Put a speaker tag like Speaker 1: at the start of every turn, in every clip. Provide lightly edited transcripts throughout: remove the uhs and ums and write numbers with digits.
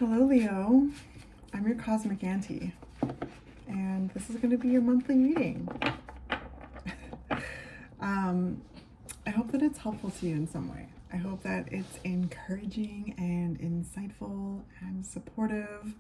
Speaker 1: Hello, Leo. I'm your cosmic auntie, and this is going to be your monthly reading. I hope that it's helpful to you in some way. I hope that it's encouraging and insightful and supportive.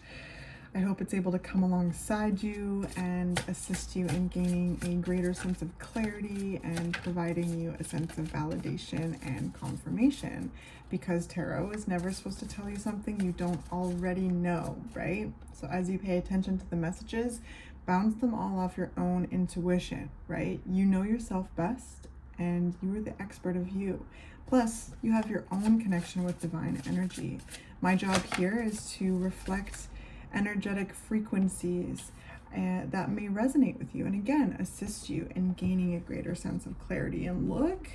Speaker 1: I hope it's able to come alongside you and assist you in gaining a greater sense of clarity and providing you a sense of validation and confirmation, because tarot is never supposed to tell you something you don't already know, right? So as you pay attention to the messages, bounce them all off your own intuition, right? You know yourself best and you are the expert of you. Plus, you have your own connection with divine energy. My job here is to reflect energetic frequencies that may resonate with you, and again, assist you in gaining a greater sense of clarity. And look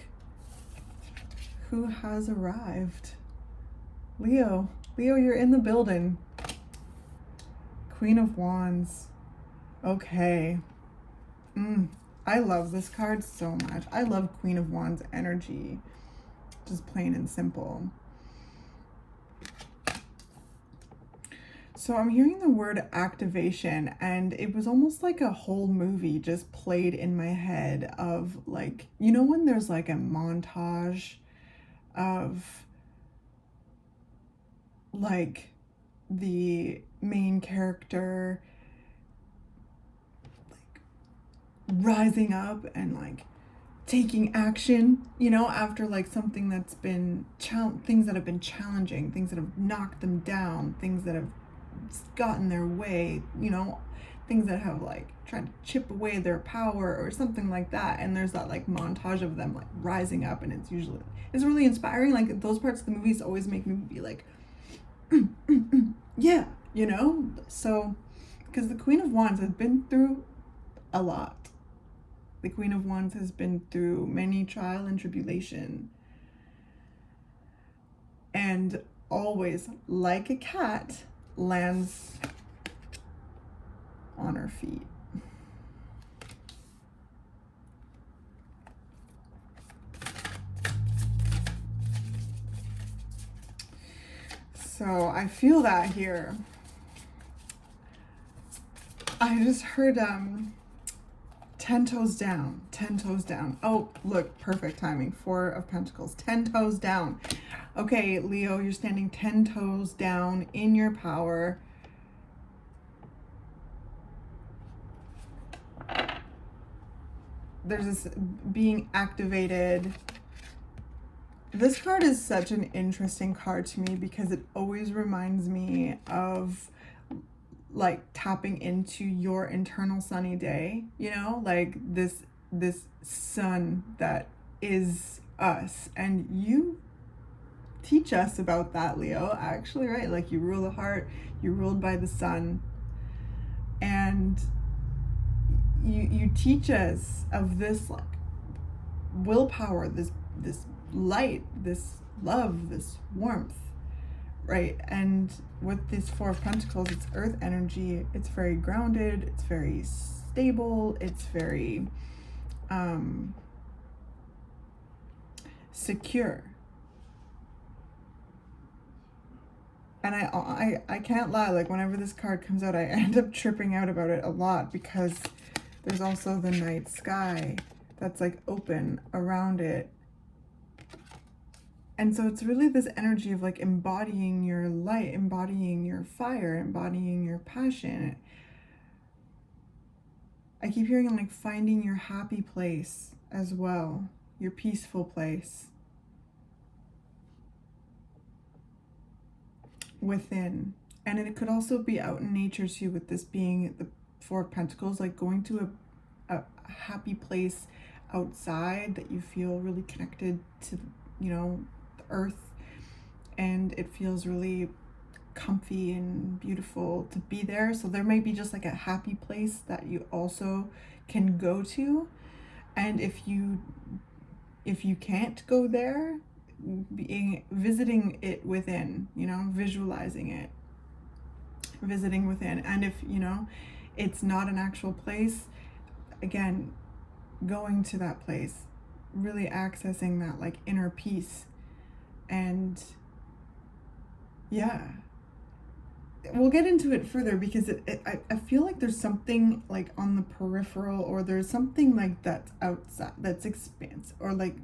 Speaker 1: who has arrived. Leo, you're in the building. Queen of Wands. Okay. I love this card so much. I love Queen of Wands energy. Just plain and simple. So I'm hearing the word activation, and it was almost like a whole movie just played in my head of, like, you know, when there's like a montage of like the main character like rising up and like taking action, you know, after like something that's been things that have been challenging, things that have knocked them down, things that have gotten their way, you know, things that have like tried to chip away their power or something like that. And there's that like montage of them like rising up, and it's really inspiring. Like those parts of the movies always make me be like yeah, you know. So because the Queen of Wands has been through a lot. The Queen of Wands has been through many trial and tribulation, and always, like a cat, lands on her feet. So I feel that here. I just heard 10 toes down, 10 toes down. Oh, look, perfect timing. 4 of Pentacles, 10 toes down. Okay, Leo, you're standing 10 toes down in your power. There's this being activated. This card is such an interesting card to me because it always reminds me of like tapping into your internal sunny day, you know, like this sun that is us. And you teach us about that, Leo, actually, right? Like you rule the heart, you're ruled by the sun, and you teach us of this like willpower, this light, this love, this warmth, right? And with this 4 of Pentacles, it's earth energy. It's very grounded, it's very stable, it's very secure. And I can't lie, like whenever this card comes out, I end up tripping out about it a lot, because there's also the night sky that's like open around it. And so it's really this energy of like embodying your light, embodying your fire, embodying your passion. I keep hearing like finding your happy place as well, your peaceful place within. And it could also be out in nature too, with this being the 4 of Pentacles, like going to a happy place outside that you feel really connected to, you know, the earth, and it feels really comfy and beautiful to be there. So there might be just like a happy place that you also can go to. And if you can't go there, visiting it within, you know, visualizing it, visiting within. And if, you know, it's not an actual place, again, going to that place, really accessing that like inner peace. And yeah, we'll get into it further because I feel like there's something like on the peripheral, or there's something like that's outside, that's expanse, or like,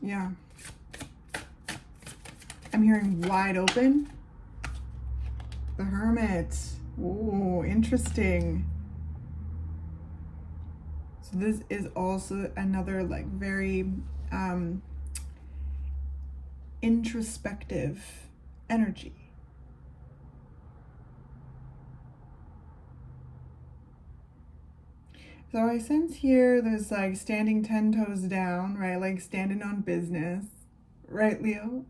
Speaker 1: yeah. I'm hearing wide open. The Hermit. Ooh, interesting. So this is also another like very introspective energy. So I sense here there's like standing 10 toes down, right? Like standing on business, right, Leo?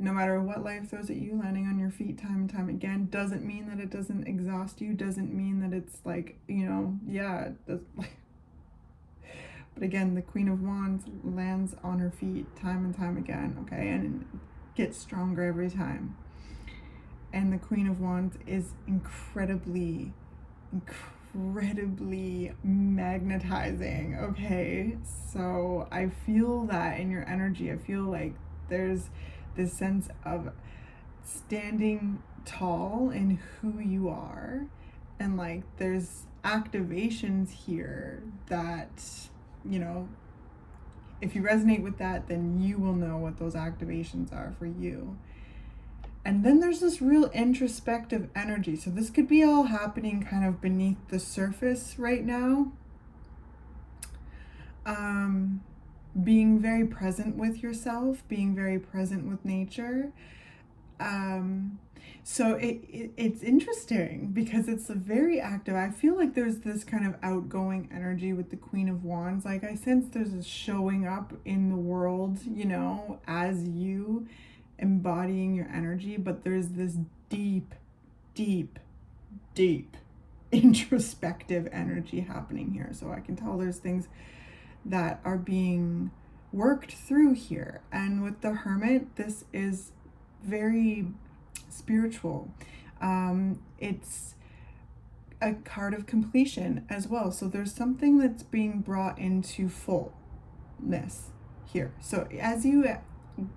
Speaker 1: No matter what life throws at you, landing on your feet time and time again doesn't mean that it doesn't exhaust you, doesn't mean that it's like, yeah, it does. But again, the Queen of Wands lands on her feet time and time again, okay? And gets stronger every time. And the Queen of Wands is incredibly magnetizing, okay? So I feel that in your energy. I feel like there's this sense of standing tall in who you are, and like there's activations here that, if you resonate with that, then you will know what those activations are for you. And then there's this real introspective energy. So this could be all happening kind of beneath the surface right now. Being very present with yourself, being very present with nature. So it's interesting because it's a very active. I feel like there's this kind of outgoing energy with the Queen of Wands. Like I sense there's a showing up in the world, as you embodying your energy, but there's this deep introspective energy happening here. So I can tell there's things that are being worked through here. And with the Hermit, this is very spiritual. It's a card of completion as well. So there's something that's being brought into fullness here. So as you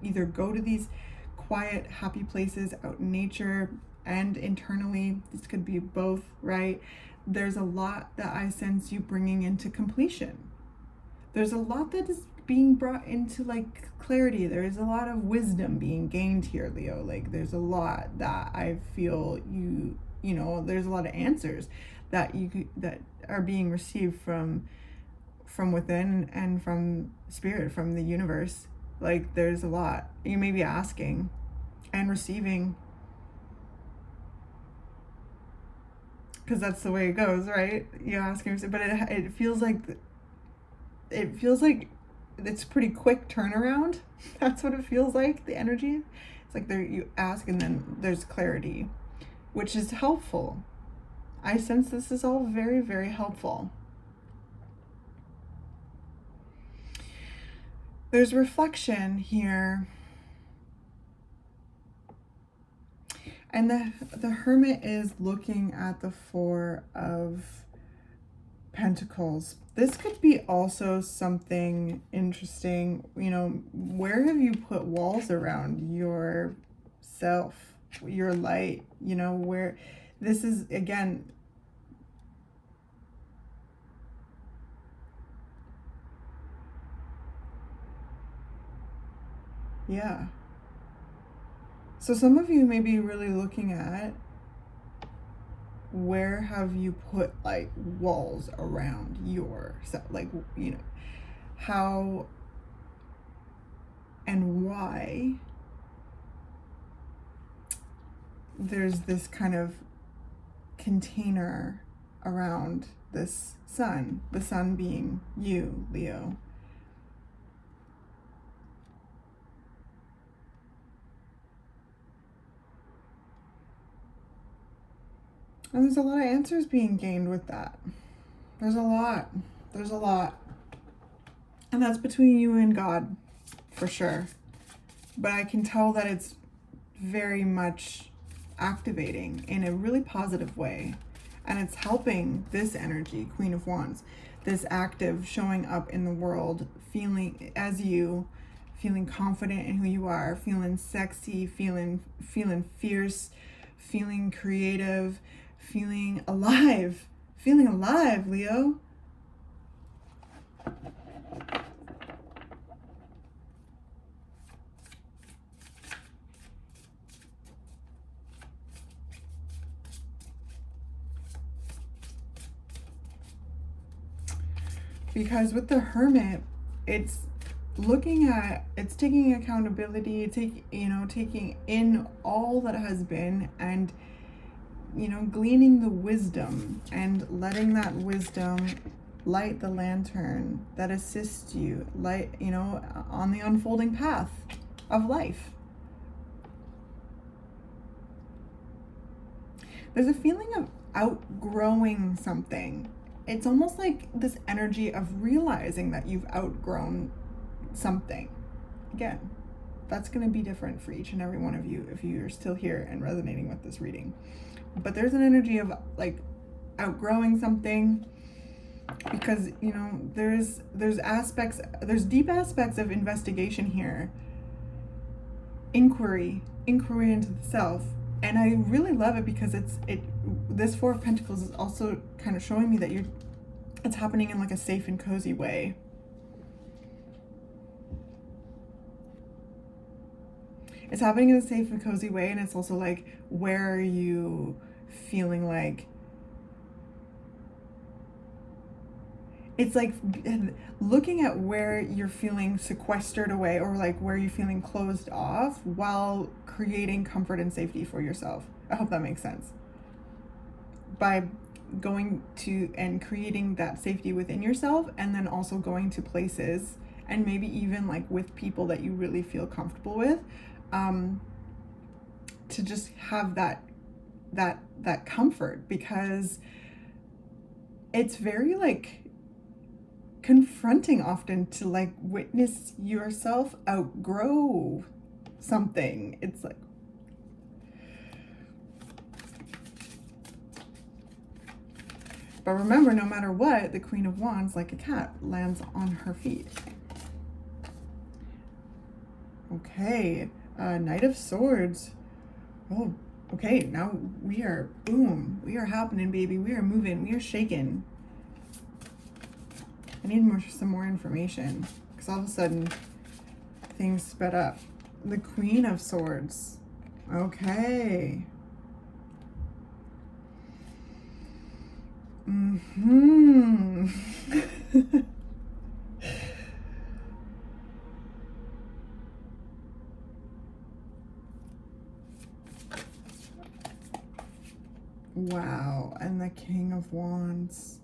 Speaker 1: either go to these quiet, happy places out in nature and internally, this could be both, right? There's a lot that I sense you bringing into completion. There's a lot that is being brought into like clarity. There is a lot of wisdom being gained here, Leo. Like there's a lot that I feel there's a lot of answers that that are being received from within and from spirit, from the universe. Like there's a lot you may be asking and receiving, because that's the way it goes, right? You ask and receive, but it feels like it's pretty quick turnaround. That's what it feels like, the energy. It's like there you ask and then there's clarity, which is helpful. I sense this is all very, very helpful. There's reflection here. And the Hermit is looking at the Four of Pentacles. This could be also something interesting. Where have you put walls around yourself, your light? Where this is, again, yeah. So some of you may be really looking at, where have you put like walls around yourself? Like, how and why there's this kind of container around this sun, the sun being you, Leo. And there's a lot of answers being gained with that. There's a lot. And that's between you and God, for sure. But I can tell that it's very much activating in a really positive way. And it's helping this energy, Queen of Wands, this active showing up in the world, feeling as you, feeling confident in who you are, feeling sexy, feeling fierce, feeling creative, feeling alive, Leo. Because with the Hermit, it's taking accountability, taking in all that has been, and gleaning the wisdom and letting that wisdom light the lantern that assists you on the unfolding path of life. There's a feeling of outgrowing something. It's almost like this energy of realizing that you've outgrown something. Again, that's going to be different for each and every one of you if you're still here and resonating with this reading. But there's an energy of like outgrowing something, because there's deep aspects of investigation here, inquiry into the self. And I really love it because this Four of Pentacles is also kind of showing me that it's happening in like a safe and cozy way. It's happening in a safe and cozy way, and it's also like, where are you feeling like, it's like looking at where you're feeling sequestered away, or like where you're feeling closed off, while creating comfort and safety for yourself. I hope that makes sense. By going to and creating that safety within yourself, and then also going to places, and maybe even like with people that you really feel comfortable with, to just have that comfort, because it's very like confronting often to like witness yourself outgrow something. It's like, but remember, no matter what, the Queen of Wands, like a cat, lands on her feet. Okay, Knight of Swords. Oh, okay, now we are happening, baby. We are moving, we are shaking. I need some more information, because all of a sudden things sped up. The Queen of Swords. Okay. Wow, and the King of Wands.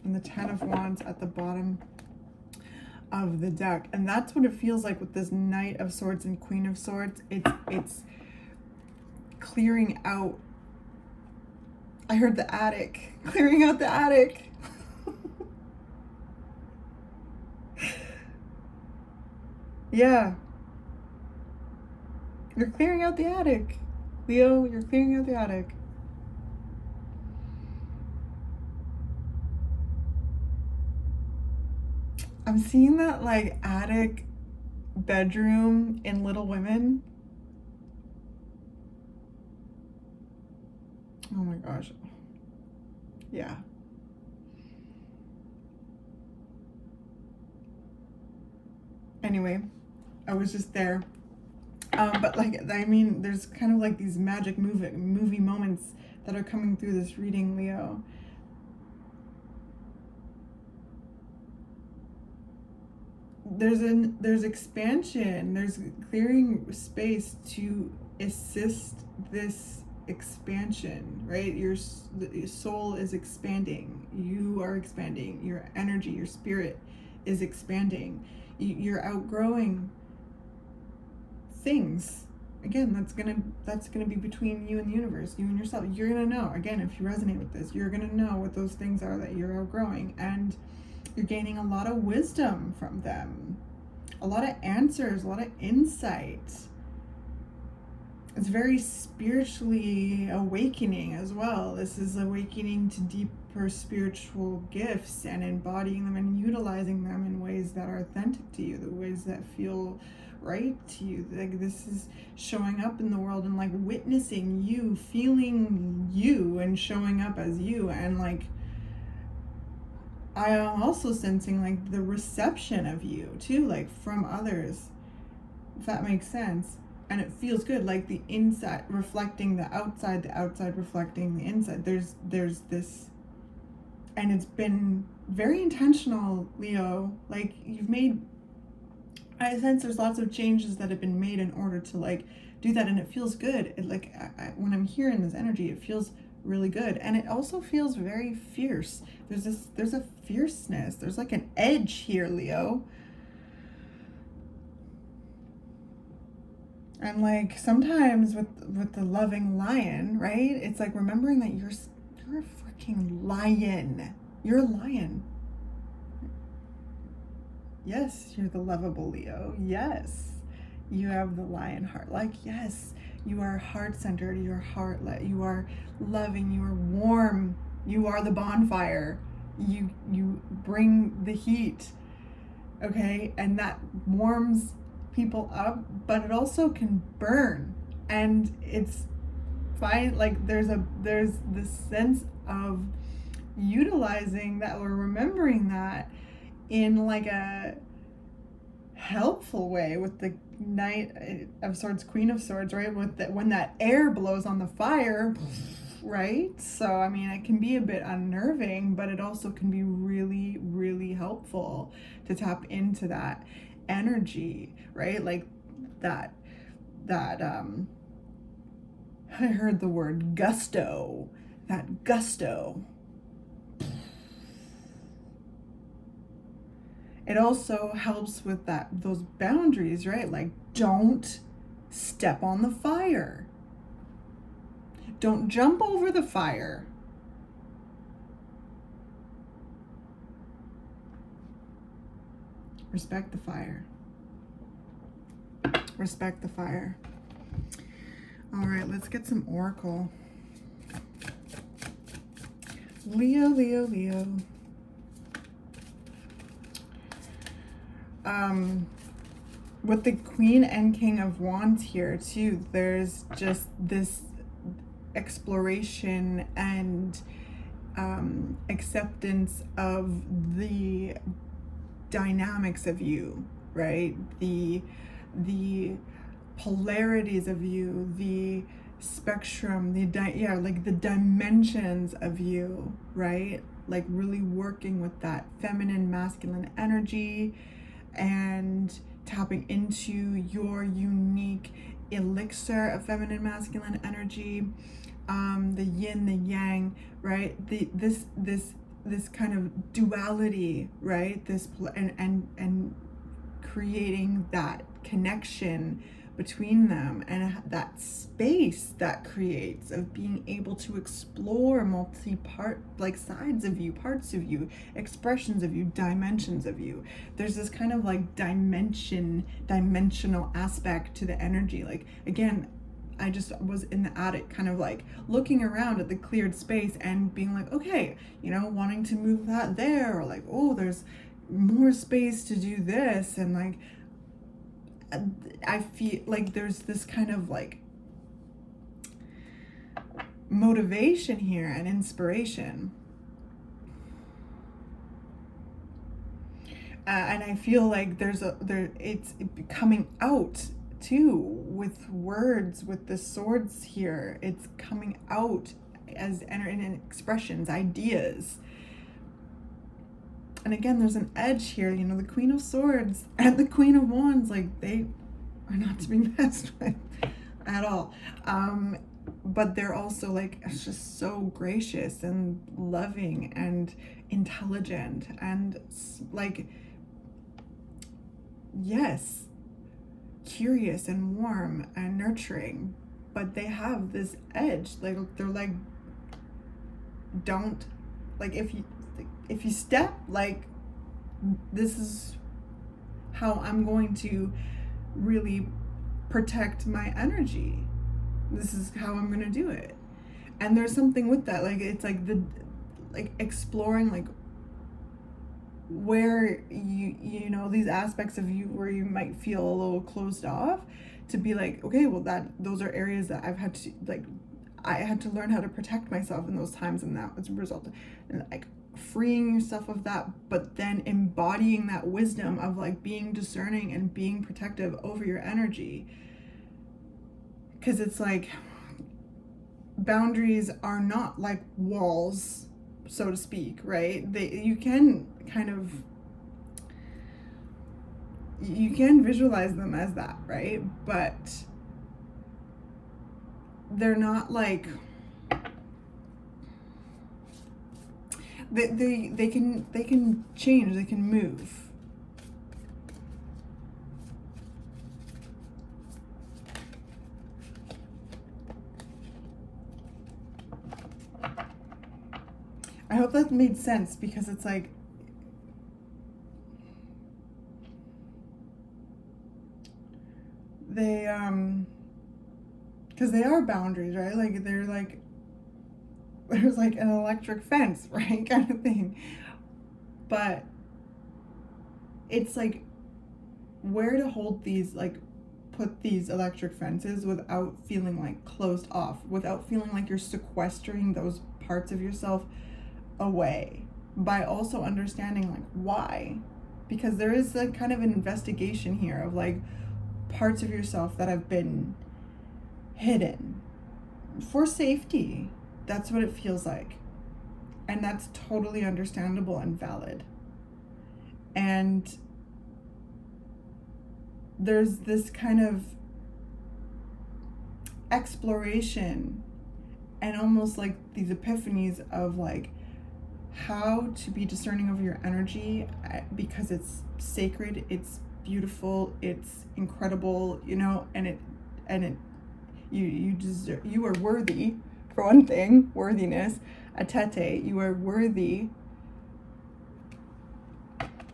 Speaker 1: And the Ten of Wands at the bottom of the deck. And that's what it feels like with this Knight of Swords and Queen of Swords. It's clearing out. I heard the attic. Clearing out the attic. Yeah. You're clearing out the attic. Leo, you're clearing out the attic. I'm seeing that like attic bedroom in Little Women. Oh my gosh. Yeah. Anyway, I was just there. But like, I mean, there's kind of like these magic movie moments that are coming through this reading, Leo. There's expansion, there's clearing space to assist this expansion, right? Your soul is expanding, you are expanding, your energy, your spirit is expanding, you're outgrowing things. Again, that's gonna be between you and the universe, you and yourself. You're gonna know, again, if you resonate with this, you're gonna know what those things are that you're outgrowing, and you're gaining a lot of wisdom from them, a lot of answers, a lot of insight. it's very spiritually awakening as well. This is awakening to deeper spiritual gifts and embodying them and utilizing them in ways that are authentic to you, the ways that feel right to you. Like, this is showing up in the world and like witnessing you, feeling you, and showing up as you. And like, I am also sensing like the reception of you too, like from others, if that makes sense. And it feels good, like the inside reflecting the outside reflecting the inside. There's this, and it's been very intentional, Leo. Like, you've made, I sense there's lots of changes that have been made in order to like do that, and it feels good. It like, when I'm hearing this energy, it feels really good, and it also feels very fierce. There's a fierceness. There's like an edge here, Leo. And like, sometimes with the loving lion, right? It's like remembering that you're a freaking lion. You're a lion. Yes, you're the lovable Leo. Yes, you have the lion heart. Like, yes, you are heart-centered. You are heart-led. You are loving. You are warm. You are the bonfire. You bring the heat. Okay, and that warms people up, but it also can burn, and it's fine. Like, there's this sense of utilizing that, or remembering that in like a helpful way, with the Knight of Swords, Queen of Swords, right? With that, when that air blows on the fire, right? So I mean, it can be a bit unnerving, but it also can be really, really helpful to tap into that energy, right? Like that I heard the word gusto. That gusto. It also helps with those boundaries, right? Like, don't step on the fire. Don't jump over the fire. Respect the fire. Respect the fire. All right, let's get some oracle. Leo, Leo, Leo. With the Queen and King of Wands here too, there's just this exploration and acceptance of the dynamics of you, right? The polarities of you, the spectrum, like the dimensions of you, right? Like, really working with that feminine, masculine energy and tapping into your unique elixir of feminine, masculine energy, the yin, the yang, right? This kind of duality, right? And creating that connection between them, and that space that creates of being able to explore multi-part, like, sides of you, parts of you, expressions of you, dimensions of you. There's this kind of like dimensional aspect to the energy. Like, again, I just was in the attic kind of like looking around at the cleared space and being like, okay, wanting to move that there, or like, oh, there's more space to do this. And like, I feel like there's this kind of like motivation here and inspiration. And I feel like it's coming out too with words, with the swords here. It's coming out as in expressions, ideas. And again, there's an edge here, the Queen of Swords and the Queen of Wands, like, they are not to be messed with at all. But they're also like, it's just so gracious and loving and intelligent and like, yes, curious and warm and nurturing. But they have this edge, like, they're like, don't, like, if you step, like, this is how I'm going to really protect my energy. This is how I'm gonna do it. And there's something with that, like it's like the like exploring like where you know these aspects of you where you might feel a little closed off, to be like, okay, well that those are areas that I've had to like, I had to learn how to protect myself in those times, and that was a result. And like freeing yourself of that, but then embodying that wisdom of like being discerning and being protective over your energy. Because it's like boundaries are not like walls, so to speak, right? You can kind of, you can visualize them as that, right? But they're not like, they can change, they can move. I hope that made sense, because it's like they because they are boundaries, right? Like they're like, there's like an electric fence, right? Kind of thing. But it's like where to hold these, like put these electric fences without feeling like closed off, without feeling like you're sequestering those parts of yourself away, by also understanding like why. Because there is like kind of an investigation here of like parts of yourself that have been hidden for safety. That's what it feels like. And that's totally understandable and valid. And there's this kind of exploration and almost like these epiphanies of like how to be discerning of your energy, because it's sacred, it's beautiful, it's incredible, you know, and it you deserve, you are worthy, for one thing, worthiness, atete, you are worthy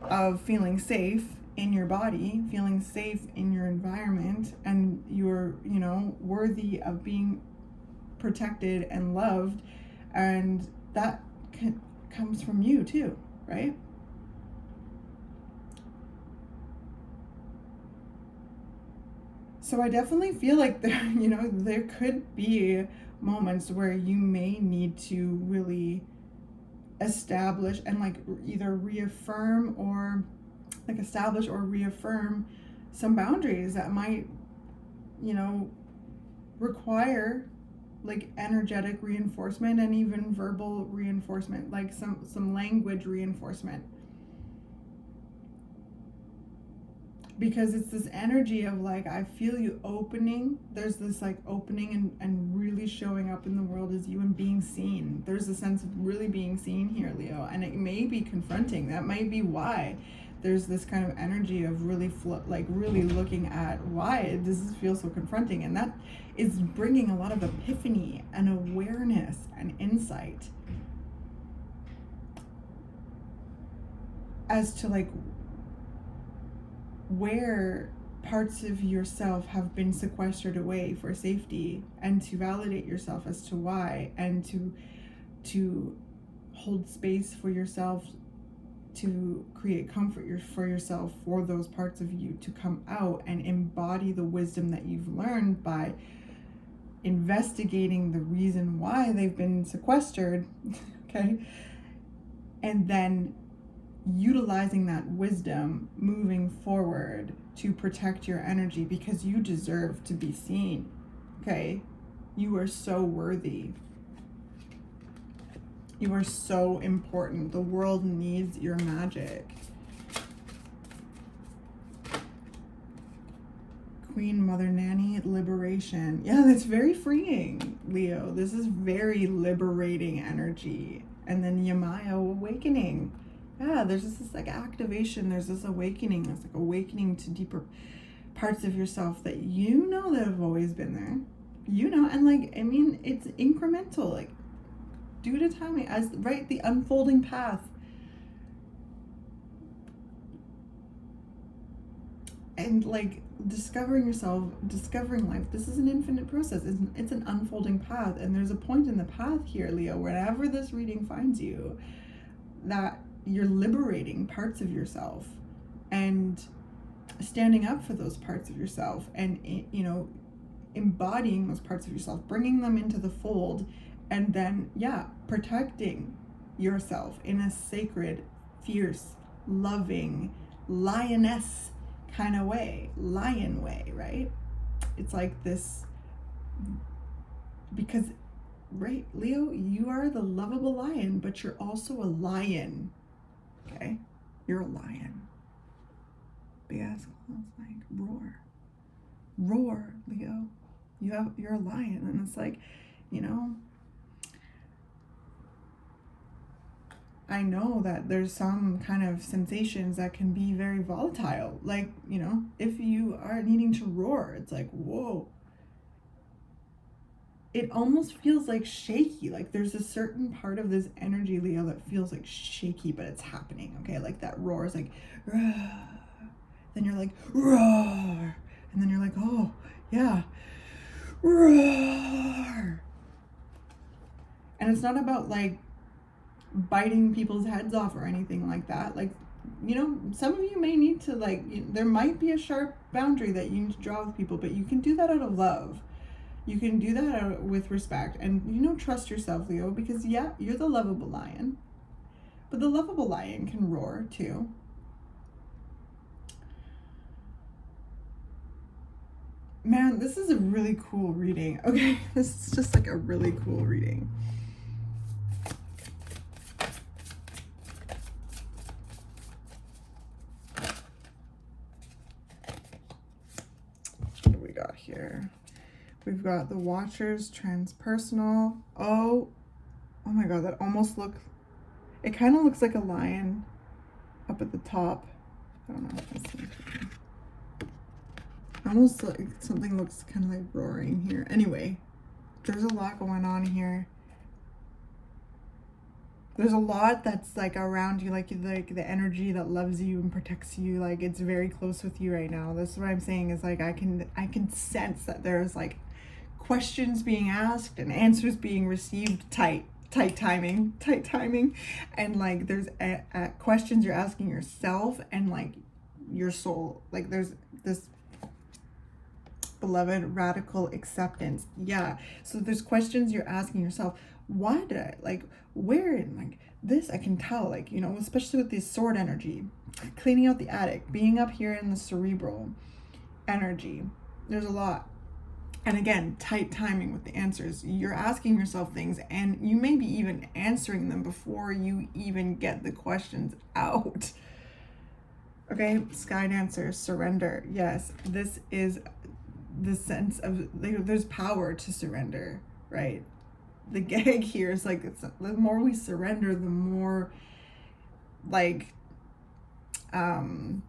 Speaker 1: of feeling safe in your body, feeling safe in your environment, and you're, you know, worthy of being protected and loved, and that comes from you too, right? So I definitely feel like there, you know, there could be moments where you may need to really establish and like either reaffirm or like establish or reaffirm some boundaries that might, you know, require like energetic reinforcement and even verbal reinforcement, like some language reinforcement. Because it's this energy of like, I feel you opening, there's this like opening and really showing up in the world as you and being seen. There's a sense of really being seen here, Leo, and it may be confronting. That might be why there's this kind of energy of really like really looking at why does this feel so confronting, and that is bringing a lot of epiphany and awareness and insight as to like where parts of yourself have been sequestered away for safety, and to validate yourself as to why, and to hold space for yourself, to create comfort for yourself, for those parts of you to come out and embody the wisdom that you've learned by investigating the reason why they've been sequestered. Okay, and then utilizing that wisdom moving forward to protect your energy, because you deserve to be seen. Okay, you are so worthy, you are so important. The world needs your magic. Queen, Mother Nanny, liberation. Yeah, that's very freeing, Leo. This is very liberating energy. And then Yamaya, awakening. Yeah, there's just this like activation, there's this awakening, this like awakening to deeper parts of yourself that you know that have always been there, you know, and like, I mean, it's incremental, like due to timing, as right, the unfolding path. and like discovering yourself, discovering life. This is an infinite process. It's an unfolding path, and there's a point in the path here, Leo, wherever this reading finds you, that you're liberating parts of yourself and standing up for those parts of yourself, and you know, embodying those parts of yourself, bringing them into the fold, and then protecting yourself in a sacred, fierce, loving, lioness kind of way, lion way, right? It's like this, because, right, Leo, you are the lovable lion, but you're also a lion, okay? You're a lion. Big ass claws, like, roar, Leo. You're a lion, and it's like, you know, I know that there's some kind of sensations that can be very volatile. Like, you know, if you are needing to roar, it's like, whoa. It almost feels like shaky. Like there's a certain part of this energy, Leo, that feels like shaky, but it's happening, okay? Like that roar is like, roar. Then you're like, roar. And then you're like, oh, yeah, roar. And it's not about like biting people's heads off or anything like that. Like, you know, some of you may need to there might be a sharp boundary that you need to draw with people, but you can do that out of love. You can do that out with respect, and, you know, trust yourself, Leo, because you're the lovable lion, but the lovable lion can roar too. Man, this is a really cool reading. Okay, this is just like a really cool reading. What do we got here? We've got the Watchers, transpersonal. Oh my God, that almost it kind of looks like a lion up at the top. I don't know. Let's see. Almost like something looks kind of like roaring here. Anyway, there's a lot going on here. There's a lot that's like around you, like the energy that loves you and protects you. Like it's very close with you right now. This is what I'm saying is like I can sense that there's like questions being asked and answers being received. Tight timing, and like there's questions you're asking yourself and like your soul. Like there's this beloved radical acceptance. Yeah. So there's questions you're asking yourself. Why did I, like, where in like this I can tell, like, you know, especially with this sword energy, cleaning out the attic, being up here in the cerebral energy. There's a lot. And again, tight timing with the answers. You're asking yourself things, and you may be even answering them before you even get the questions out. Okay, Sky Dancer, surrender. Yes, this is the sense of there's power to surrender, right? The gag here is like, it's the more we surrender, the more like the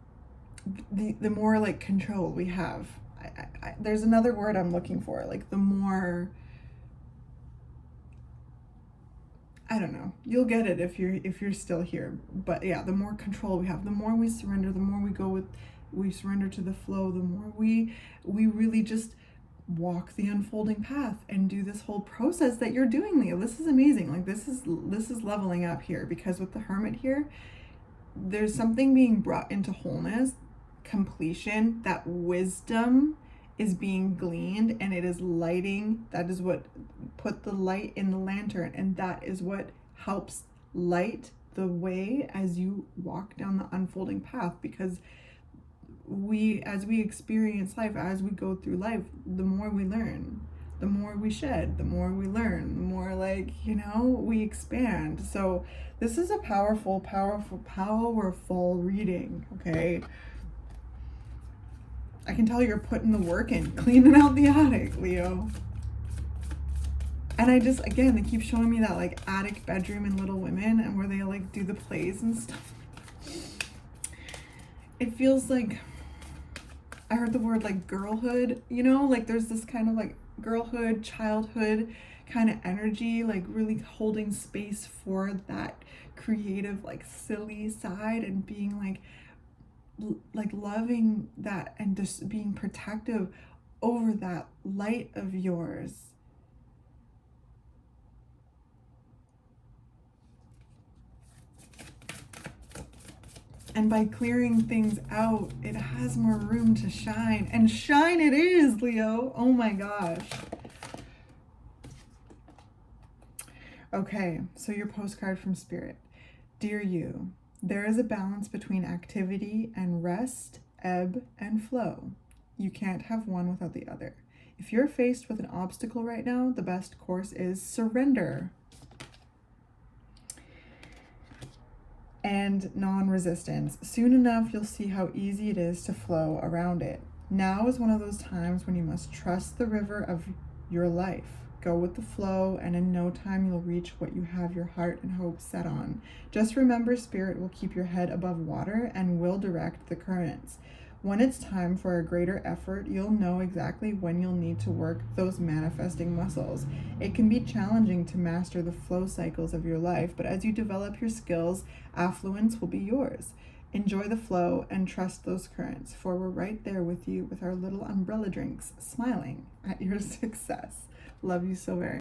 Speaker 1: more like control we have. There's another word I'm looking for, like the more, I don't know, you'll get it if you're still here, but yeah, the more control we have, the more we surrender, the more we surrender to the flow, the more we really just walk the unfolding path and do this whole process that you're doing, Leo. This is amazing. Like this is leveling up here, because with the Hermit here, there's something being brought into wholeness, completion, that wisdom is being gleaned, and it is lighting. That is what put the light in the lantern, and that is what helps light the way as you walk down the unfolding path. Because as we experience life, as we go through life, the more we learn, the more we shed, the more we learn, the more, like, you know, we expand. So this is a powerful reading. Okay, I can tell you're putting the work in, cleaning out the attic, Leo. And I just, again, they keep showing me that like attic bedroom in Little Women, and where they like do the plays and stuff. It feels like, I heard the word like girlhood, you know, like there's this kind of like girlhood, childhood kind of energy, like really holding space for that creative, like silly side, and being like like loving that and just being protective over that light of yours. And by clearing things out, it has more room to shine. And shine it is, Leo. Oh my gosh. Okay, so your postcard from Spirit. Dear you, there is a balance between activity and rest, ebb and flow. You can't have one without the other. If you're faced with an obstacle right now, the best course is surrender and non-resistance. Soon enough, you'll see how easy it is to flow around it. Now is one of those times when you must trust the river of your life. Go with the flow, and in no time you'll reach what you have your heart and hope set on. Just remember, Spirit will keep your head above water and will direct the currents. When it's time for a greater effort, you'll know exactly when you'll need to work those manifesting muscles. It can be challenging to master the flow cycles of your life, but as you develop your skills, affluence will be yours. Enjoy the flow and trust those currents, for we're right there with you with our little umbrella drinks, smiling at your success. Love you so very much.